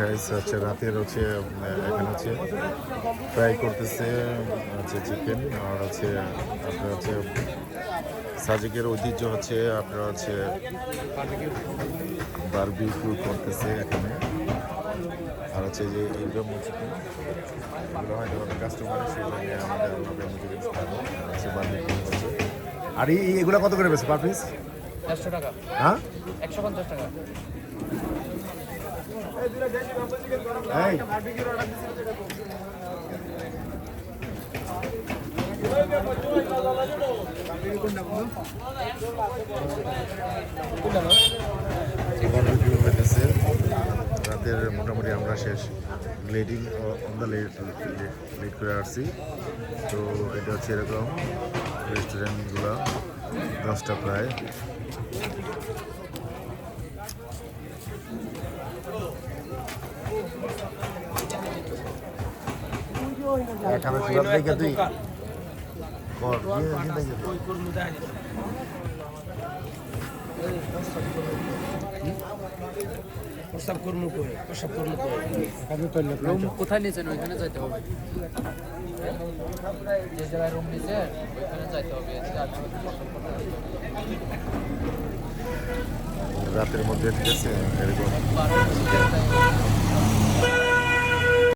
Guys হচ্ছে রাতের হচ্ছে এখানে হচ্ছে ফ্রাই করতেছে হচ্ছে চিকেন আর হচ্ছে আপনার হচ্ছে সাজেকের ঐতিহ্য হচ্ছে আপনার হচ্ছে বারবিকিউ করতেছে এখানে আর হচ্ছে যে এইরকম চিকেন এগুলো হয়তো কাস্টমার সেই জন্য আমাদের হচ্ছে বারবিকিউ হচ্ছে। আর এগুলো কত করে বেছে পার পিস? 150 টাকা। হ্যাঁ 150 টাকা। এই বারবিকিউ হইতেছে রাতের মোটামুটি আমরা শেষ গ্লেডিং অন দ্য লেট করে আসছি। তো এটা হচ্ছে এরকম রেস্টুরেন্টগুলো 10টা প্রায়। এখানে চুলার দেখে তুই কর প্রস্তাব করবো করে প্রস্তাব করবো রুম কোথায় নিয়েছেন ওইখানে যাইতে হবে। যে জায়গায় রুম নিয়েছে ওইখানে যাইতে হবে। রাতের মধ্যে ঠিক আছে এরকম।